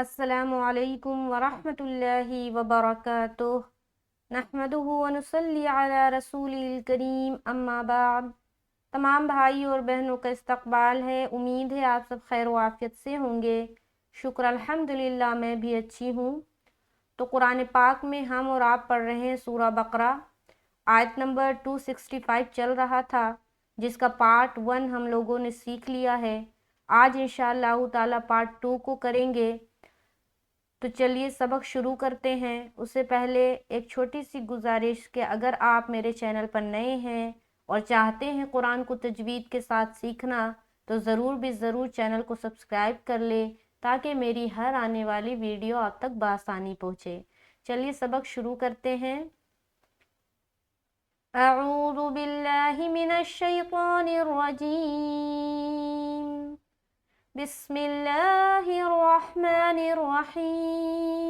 السلام علیکم ورحمۃ اللہ وبرکاتہ نحمدہ ونصلی علی رسول الکریم اما بعد۔ تمام بھائی اور بہنوں کا استقبال ہے۔ امید ہے آپ سب خیر و عافیت سے ہوں گے۔ شکر الحمدللہ میں بھی اچھی ہوں۔ تو قرآن پاک میں ہم اور آپ پڑھ رہے ہیں سورہ بقرہ، آیت نمبر 265 چل رہا تھا، جس کا پارٹ 1 ہم لوگوں نے سیکھ لیا ہے۔ آج انشاءاللہ تعالی پارٹ 2 کو کریں گے۔ تو چلیے سبق شروع کرتے ہیں۔ اس سے پہلے ایک چھوٹی سی گزارش کہ اگر آپ میرے چینل پر نئے ہیں اور چاہتے ہیں قرآن کو تجوید کے ساتھ سیکھنا، تو ضرور چینل کو سبسکرائب کر لیں تاکہ میری ہر آنے والی ویڈیو آپ تک بآسانی پہنچے۔ چلیے سبق شروع کرتے ہیں۔ اعوذ باللہ من الشیطان الرجیم، بسم اللہ الرحمن الرحیم۔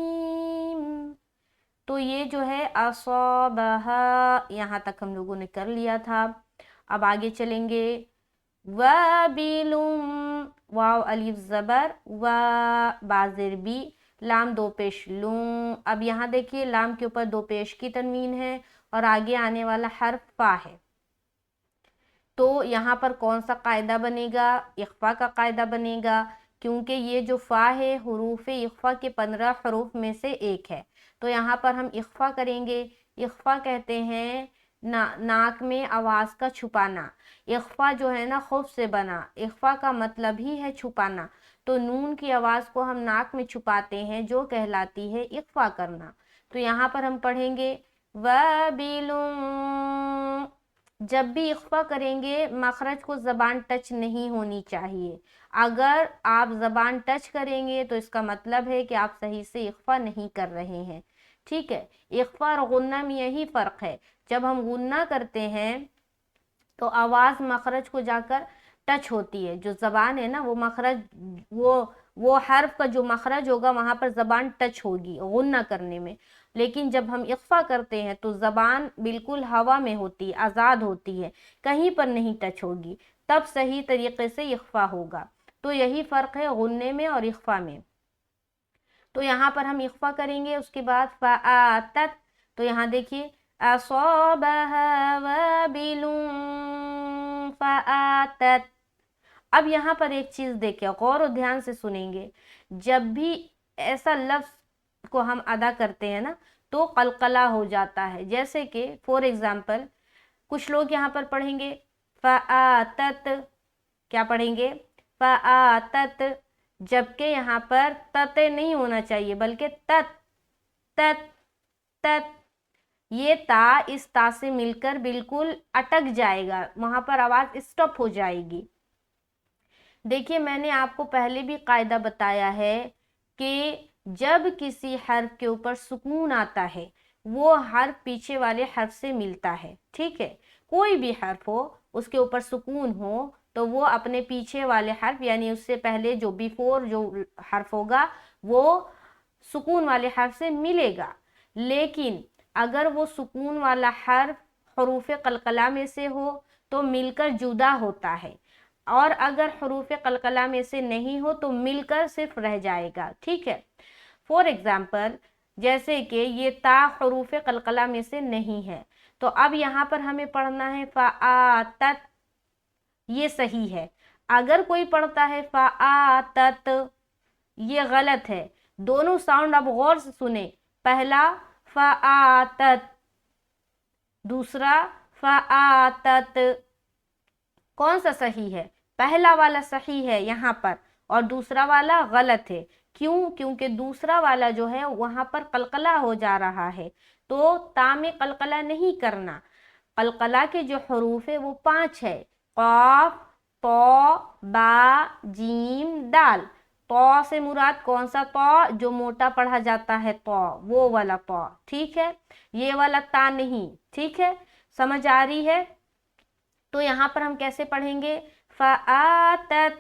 تو یہ جو ہے اصابہا، یہاں تک ہم لوگوں نے کر لیا تھا۔ اب آگے چلیں گے۔ وابل، واو الف زبر و، بازر بی، لام دو پیش لوں۔ اب یہاں دیکھیے لام کے اوپر دو پیش کی تنوین ہے اور آگے آنے والا حرف فا ہے۔ تو یہاں پر کون سا قاعدہ بنے گا؟ اخفا کا قاعدہ بنے گا، کیونکہ یہ جو فا ہے حروف اخفا کے 15 حروف میں سے ایک ہے۔ تو یہاں پر ہم اخفا کریں گے۔ اخفا کہتے ہیں ناک میں آواز کا چھپانا۔ اخفا جو ہے نا خوف سے بنا، اخفا کا مطلب ہی ہے چھپانا۔ تو نون کی آواز کو ہم ناک میں چھپاتے ہیں، جو کہلاتی ہے اخفا کرنا۔ تو یہاں پر ہم پڑھیں گے وابل۔ جب بھی اخفا کریں گے مخرج کو زبان ٹچ نہیں ہونی چاہیے۔ اگر آپ زبان ٹچ کریں گے تو اس کا مطلب ہے کہ آپ صحیح سے اخفا نہیں کر رہے ہیں، ٹھیک ہے۔ اخفا اور غنہ میں یہی فرق ہے۔ جب ہم غنہ کرتے ہیں تو آواز مخرج کو جا کر ٹچ ہوتی ہے، جو زبان ہے نا وہ مخرج، وہ حرف کا جو مخرج ہوگا وہاں پر زبان ٹچ ہوگی غنہ کرنے میں۔ لیکن جب ہم اخفا کرتے ہیں تو زبان بالکل ہوا میں ہوتی ہے، آزاد ہوتی ہے، کہیں پر نہیں ٹچ ہوگی، تب صحیح طریقے سے اخفا ہوگا۔ تو یہی فرق ہے غنے میں اور اخفا میں۔ تو یہاں پر ہم اخفا کریں گے، اس کے بعد فآتت، تو یہاں دیکھیے اصابہا وابل فآتت۔ اب یہاں پر ایک چیز دیکھیں، غور و دھیان سے سنیں گے۔ جب بھی ایسا لفظ کو ہم ادا کرتے ہیں نا تو قلقلہ ہو جاتا ہے۔ جیسے کہ فور ایگزامپل کچھ لوگ یہاں پر پڑھیں گے فآتت، کیا پڑھیں گے؟ فآتت، جبکہ یہاں پر تت نہیں ہونا چاہیے بلکہ تت تت تت۔ یہ تا اس تا سے مل کر بالکل اٹک جائے گا، وہاں پر آواز اسٹاپ ہو جائے گی۔ دیکھیے میں نے آپ کو پہلے بھی قاعدہ بتایا ہے کہ جب کسی حرف کے اوپر سکون آتا ہے وہ حرف پیچھے والے حرف سے ملتا ہے، ٹھیک ہے۔ کوئی بھی حرف ہو اس کے اوپر سکون ہو تو وہ اپنے پیچھے والے حرف یعنی اس سے پہلے جو بیفور جو حرف ہوگا وہ سکون والے حرف سے ملے گا۔ لیکن اگر وہ سکون والا حرف حروف قلقلہ میں سے ہو تو مل کر جدا ہوتا ہے، اور اگر حروف قلقلہ میں سے نہیں ہو تو مل کر صرف رہ جائے گا، ٹھیک ہے۔ فور ایگزامپل جیسے کہ یہ تا حروف قلقلہ میں سے نہیں ہے، تو اب یہاں پر ہمیں پڑھنا ہے فآتت، یہ صحیح ہے۔ اگر کوئی پڑھتا ہے فآتت، یہ غلط ہے۔ دونوں ساؤنڈ اب غور سے سنیں، پہلا فآتت، دوسرا فآتت، کون سا صحیح ہے؟ پہلا والا صحیح ہے یہاں پر اور دوسرا والا غلط ہے۔ کیوں؟ کیونکہ دوسرا والا جو ہے وہاں پر قلقلہ ہو جا رہا ہے، تو تا میں قلقلہ نہیں کرنا۔ قلقلہ کے جو حروف ہے وہ 5 ہے، قاف، طا، با، جیم، دال۔ طا سے مراد کون سا طا؟ جو موٹا پڑھا جاتا ہے طا، وہ والا طا، ٹھیک ہے، یہ والا تا نہیں، ٹھیک ہے، سمجھ آ رہی ہے؟ تو یہاں پر ہم کیسے پڑھیں گے؟ فآتت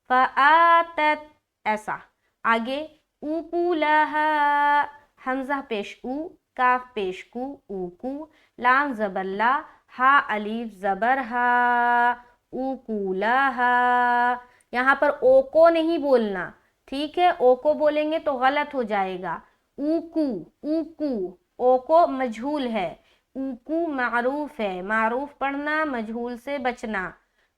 فآتت، ایسا۔ آگے اوکولہا، حمزہ پیش او، کاف پیش کو، اوکو، لام زبر لا، ہا الف زبر ہا، اوکولہا۔ یہاں پر اوکو نہیں بولنا، ठीक है। ओ को बोलेंगे तो गलत हो जाएगा, ऊकू, ऊकू। ओ को मजहूल है, ऊकू मारूफ है, मारूफ पढ़ना, मजहूल से बचना।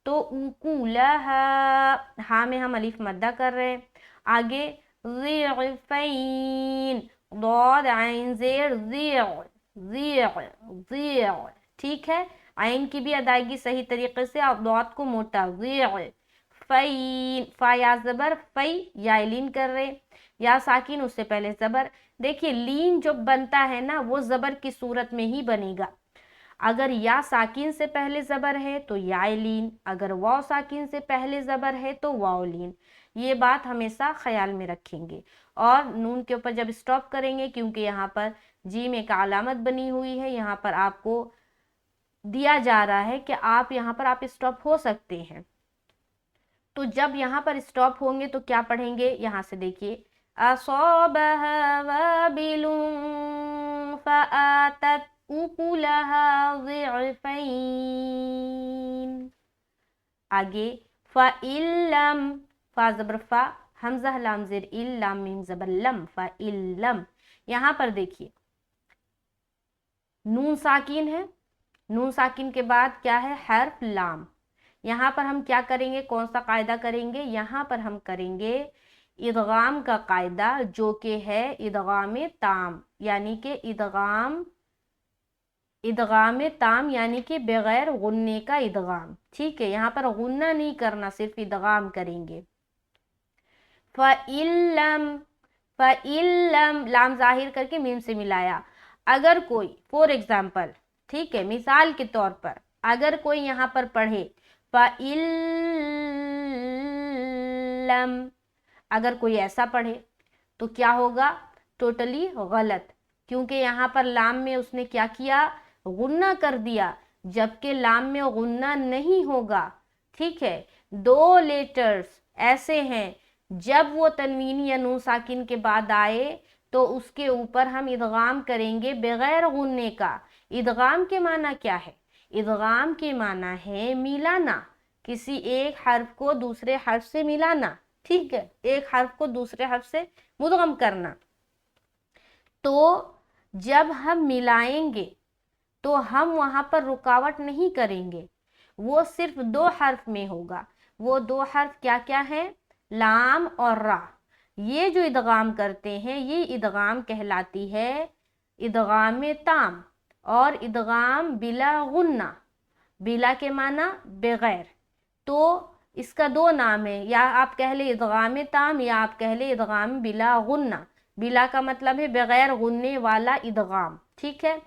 तो ऊकू लहा, हा में हम अलिफ मद्दा कर रहे हैं। आगे ज़िअफ़ैन, ضاد आइन ज़ेर, ज़िअ, ठीक है। आइन की भी अदायगी सही तरीके से, और ضاد को मोटा, फ़ैन, फा या ज़बर, फ़ै या लीन कर रहे, या साकिन उससे पहले ज़बर। देखिए लीन जो बनता है ना वो ज़बर की सूरत में ही बनेगा। अगर या साकिन से पहले ज़बर है तो या लीन, अगर वाव साकिन से पहले ज़बर है तो वाव लीन। ये बात हमेशा ख्याल में रखेंगे। और नून के ऊपर जब स्टॉप करेंगे, क्योंकि यहाँ पर जीम एक अलामत बनी हुई है, यहाँ पर आपको दिया जा रहा है कि आप यहाँ पर आप स्टॉप हो सकते हैं। तो जब यहाँ पर स्टॉप होंगे तो क्या पढ़ेंगे, यहाँ से देखिए, असाबहा वाबिलुन फआतत उकुलहा ज़िअफ़ैन। आगे फ़इल्लम, फा ज़बर फा, हमज़ा लाम ज़ेर इल, लाम मीम ज़बर लम, फ़इल्लम। यहाँ पर देखिए नून साकिन है, नून साकिन के बाद क्या है, हर्फ लाम। यहाँ पर हम क्या करेंगे, कौन सा कायदा करेंगे, यहाँ पर हम करेंगे इदगाम का कायदा, जो कि है इदगाम ताम, यानी कि इदगाम ताम, यानी कि बगैर गुन्ने का इदगाम। ठीक है, यहाँ पर गुन्ना नहीं करना, सिर्फ इदगाम करेंगे। फ़इल्लम, फ़इल्लम, लाम जाहिर करके मीम से मिलाया। अगर कोई फॉर एग्जाम्पल, ठीक है, मिसाल के तौर पर, अगर कोई यहाँ पर पढ़े फ़इल्लम, अगर कोई ऐसा पढ़े तो क्या होगा, टोटली गलत, क्योंकि यहाँ पर लाम में उसने क्या किया, गुन्ना कर दिया, जबकि लाम में गुन्ना नहीं होगा। ठीक है, दो लेटर्स ऐसे हैं जब वो तनवीन या नून साकिन के बाद आए तो उसके ऊपर हम इदगाम करेंगे बगैर गुन्ने का। इदगाम के माना क्या है, इदगाम के माना है मिलाना, किसी एक हर्फ को दूसरे हर्फ से मिलाना। ठीक है, एक हर्फ को दूसरे हर्फ से मुदगम करना। तो जब हम मिलाएंगे तो हम वहां पर रुकावट नहीं करेंगे, वो सिर्फ दो हर्फ में होगा। वो दो हर्फ क्या क्या है, लाम और रा। ये जो इदगाम करते हैं ये इदगाम कहलाती है इदगाम ताम, और इदगाम बिला गुन्ना, बिला के माना बगैर। तो इसका दो नाम है, या आप कह ले इदगाम ताम, या आप कह ले इदगाम बिला गुन्ना। बिला का मतलब है बगैर गुन्ने वाला इदगाम। ठीक है,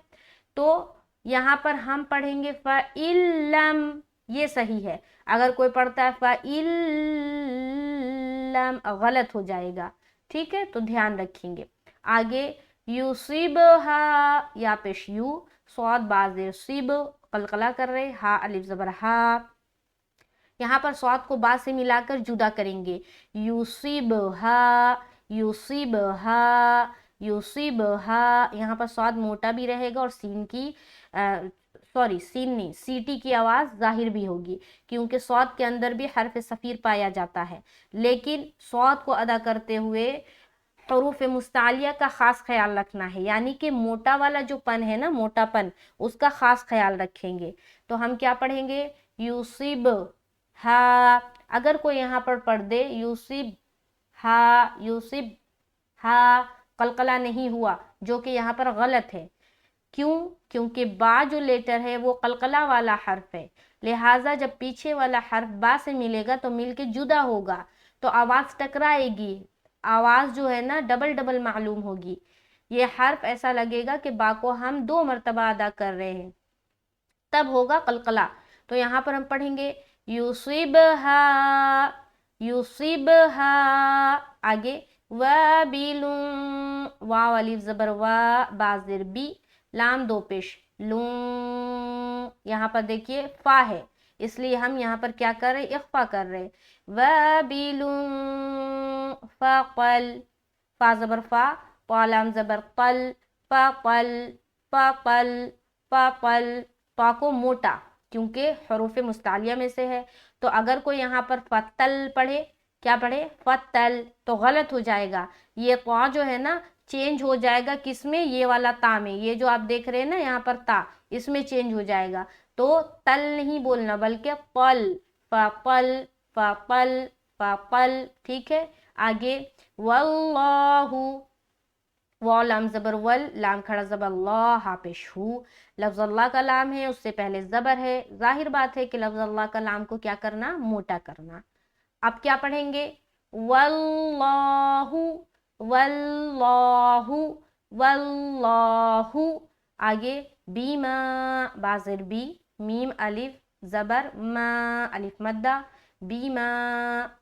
तो यहाँ पर हम पढ़ेंगे फ़इल्लम, ये सही है। अगर कोई पढ़ता है फ़इल्लम, गलत हो जाएगा। ठीक है, तो ध्यान रखेंगे। आगे युसिबहा, या पेश यू, सौद बाज़ेर सिब, कलकला कर रहे, हा अलिफ ज़बर हा। यहाँ पर सौद को बा से मिलाकर जुदा करेंगे, युसिबहा, युसिबहा, युसिबहा। यहाँ पर सौद मोटा भी रहेगा और सीन की सीन नहीं, सीटी की आवाज़ जाहिर भी होगी, क्योंकि सौद के अंदर भी हर्फ सफ़ीर पाया जाता है। लेकिन सौद को अदा करते हुए हरूफ मुस्तालिया का ख़ास ख्याल रखना है, यानी कि मोटा वाला जो पन है ना, मोटापन, उसका ख़ास ख्याल रखेंगे। तो हम क्या पढ़ेंगे, यूसिब हा। अगर कोई यहाँ पर पढ़ दे यूसिब हा, यूसिब हा, कलकला नहीं हुआ, जो कि यहाँ पर गलत है। क्यों, क्योंकि बा जो लेटर है वो कलकला वाला हर्फ है, लिहाजा जब पीछे वाला हर्फ बा से मिलेगा तो मिलके जुदा होगा, तो आवाज़ टकराएगी, आवाज़ जो है ना डबल डबल मालूम होगी। ये हर्फ ऐसा लगेगा कि बा को हम दो मरतबा अदा कर रहे हैं, तब होगा कलकला। तो यहाँ पर हम पढ़ेंगे युसिबहा, युसिबहा। आगे वाबिलुन, वाव अलिफ ज़बर वा, बाज़िर बी, लाम दो पेश लूं। यहाँ पर देखिए फा है, इसलिए हम यहाँ पर क्या कर रहे हैं, इख्फा कर रहे हैं। वाबिलुन फ़क़ल, फा ज़बर फा, पा लाम ज़बर क़ल, फ़क़ल, फ़क़ल, फ़क़ल। पा को मोटा, क्योंकि हरूफ मुस्तालिया में से है। तो अगर कोई यहाँ पर फ़तल पढ़े क्या पढ़े, फतल, तो गलत हो जाएगा। ये ता जो है ना चेंज हो जाएगा किस में, ये वाला ता में, ये जो आप देख रहे हैं ना यहाँ पर ता, इसमें चेंज हो जाएगा। तो तल नहीं बोलना बल्कि पल, फपल फपल फपल, ठीक है। आगे वल्लाहु, वो लाम जबर वल, लाम खड़ा जबर अल्लाह, हा पेश हु, लफ्ज अल्लाह का लाम है, उससे पहले जबर है, जाहिर बात है कि लफ्ज अल्लाह का लाम को क्या करना, मोटा करना। अब क्या पढ़ेंगे, वल्लाहु वल्लाहु वल्लाहु। आगे बीमा, बाजिर बी, मीम अलिफ जबर मा, अलिफ मद्दा, बीमा।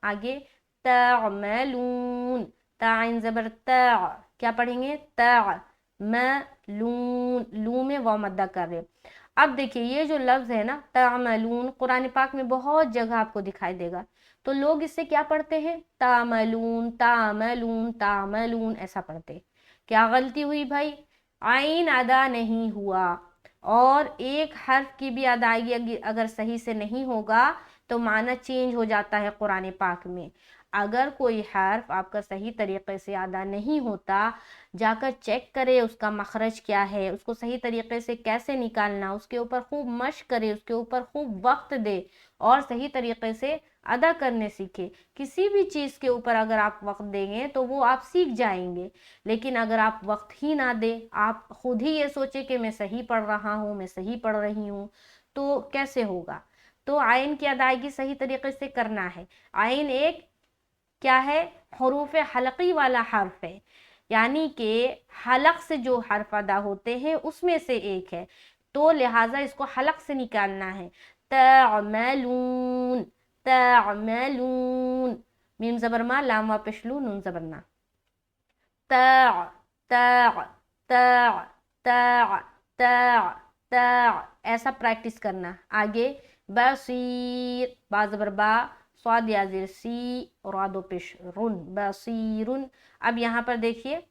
आगे तामलून, ताइन जबर ता, क्या पढ़ेंगे, ता मलून, लू में वाव मद्दा कर रहे। अब देखिए ये जो लफ्ज है ना तामलून, कुरान पाक में बहुत जगह आपको दिखाई देगा, तो लोग इससे क्या पढ़ते हैं, तामलून तामलून तामलून, ऐसा पढ़ते। क्या गलती हुई भाई, आइन अदा नहीं हुआ, और एक हर्फ की भी अदायगी अगर सही से नहीं होगा तो माना चेंज हो जाता है कुरान पाक में। अगर कोई हर्फ आपका सही तरीके से अदा नहीं होता, जाकर चेक करे उसका मखरज क्या है, उसको सही तरीके से कैसे निकालना, उसके ऊपर खूब मश्क करे, उसके ऊपर खूब वक्त दे और सही तरीके से अदा करने सीखे। किसी भी चीज़ के ऊपर अगर आप वक्त देंगे तो वो आप सीख जाएंगे, लेकिन अगर आप वक्त ही ना दे, आप खुद ही ये सोचे कि मैं सही पढ़ रहा हूँ, मैं सही पढ़ रही हूँ, तो कैसे होगा। तो आइन की अदायगी सही तरीके से करना है। आइन एक क्या है, हरूफ हलकी वाला हर्फ है, यानी कि हलक से जो हर्फ अदा होते हैं उसमें से एक है, तो लिहाजा इसको हलक से निकालना है। तअमलून तअमलून, मीम जबर मा, लाम वा पेशलू, नून जबर ना, ता ता ता ता ता ता, ऐसा प्रैक्टिस करना। आगे बसीर, बा जबर बा, स्वाद याजिर सी, और आदो पेश रुन, बसीरुन। अब यहाँ पर देखिए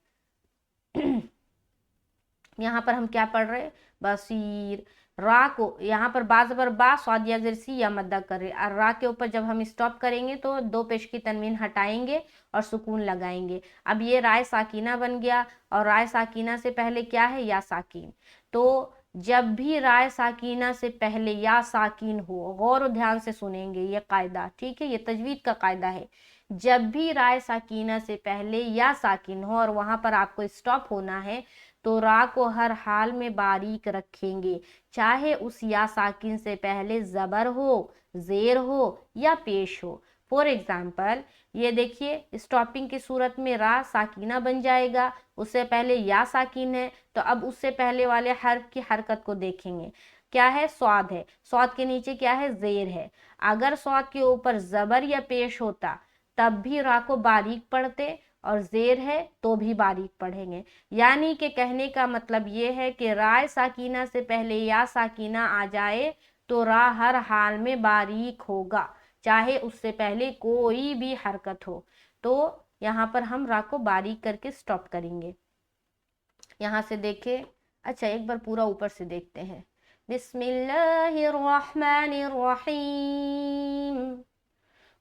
यहाँ पर हम क्या पढ़ रहे हैं, बसीर, रा को यहाँ पर बा जबर बा, स्वाद याजिर सी, या मद्दा कर रहे, और रा के ऊपर जब हम स्टॉप करेंगे तो दो पेश की तनवीन हटाएंगे और सुकून लगाएंगे। अब ये राय साकीना बन गया, और राय साकीना से पहले क्या है, या साकीन। तो जब भी राय साकीना से पहले या साकीन हो, गौर ध्यान से सुनेंगे ये कायदा, ठीक है, ये तजवीद का कायदा है। जब भी राय साकीना से पहले या साकीन हो और वहां पर आपको स्टॉप होना है, तो रा को हर हाल में बारीक रखेंगे, चाहे उस या साकिन से पहले जबर हो, जेर हो या पेश हो। फॉर एग्जाम्पल ये देखिए स्टॉपिंग की सूरत में रा साकीना बन जाएगा, उससे पहले या साकिन है, तो अब उससे पहले वाले हर्फ की हरकत को देखेंगे, क्या है, स्वाद है, स्वाद के नीचे क्या है, जेर है। अगर स्वाद के ऊपर जबर या पेश होता तब भी रा को बारीक पढ़ते, और जेर है तो भी बारीक पढ़ेंगे। यानी कि कहने का मतलब ये है कि राय साकीना से पहले या साकीना आ जाए तो रा हर हाल में बारीक होगा, चाहे उससे पहले कोई भी हरकत हो। तो यहाँ पर हम रा को बारीक करके स्टॉप करेंगे। यहाँ से देखें, अच्छा एक बार पूरा ऊपर से देखते हैं। बिस्मिल्लाहिर्रहमानिर्रहीम,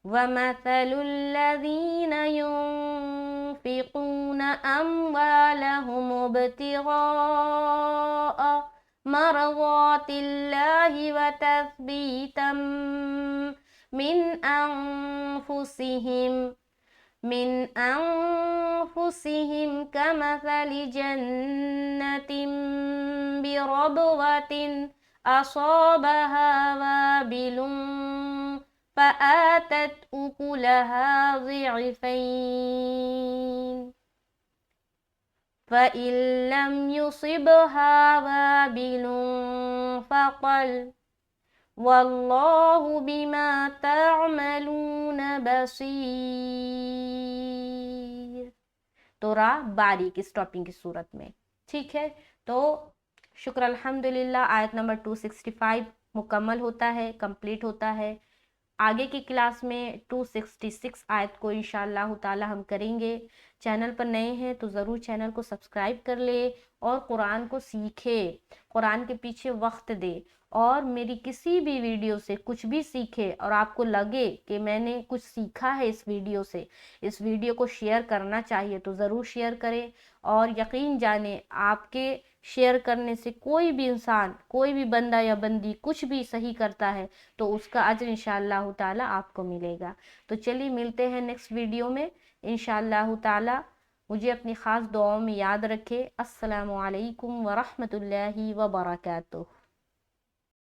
वमथलुल्लज़ीन युनफ़िक़ून अम्वालहुम इब्तिग़ाअ मरज़ातिल्लाहि व तस्बीतम मिन अनफुसिहिम कमथलि जन्नतिन बिरबवतिन असाबहा वाबिलुन फ़आतत उकुलहा ज़िअफ़ैन फ़इन लम युसिबहा वाबिलुन फ़क़ल वल्लाहु बिमा तअमलून बसीर। तो रा बारीक स्टॉपिंग की सूरत में, ठीक है। तो शुक्र अल्हम्दुलिल्लाह, आयत नंबर 265 मुकम्मल होता है, कंप्लीट होता है। आगे की क्लास में 266 आयत को इंशाअल्लाह ताला हम करेंगे। चैनल पर नए हैं तो ज़रूर चैनल को सब्सक्राइब कर ले और कुरान को सीखे, कुरान के पीछे वक्त दे اور میری کسی بھی ویڈیو سے کچھ بھی سیکھے اور آپ کو لگے کہ میں نے کچھ سیکھا ہے اس ویڈیو سے، اس ویڈیو کو شیئر کرنا چاہیے تو ضرور شیئر کریں، اور یقین جانیں آپ کے شیئر کرنے سے کوئی بھی انسان، کوئی بھی بندہ یا بندی کچھ بھی صحیح کرتا ہے تو اس کا اجر انشاءاللہ تعالی آپ کو ملے گا۔ تو چلیے ملتے ہیں نیکسٹ ویڈیو میں انشاءاللہ تعالی۔ مجھے اپنی خاص دعاؤں میں یاد رکھے۔ السلام علیکم ورحمۃ اللہ وبرکاتہ۔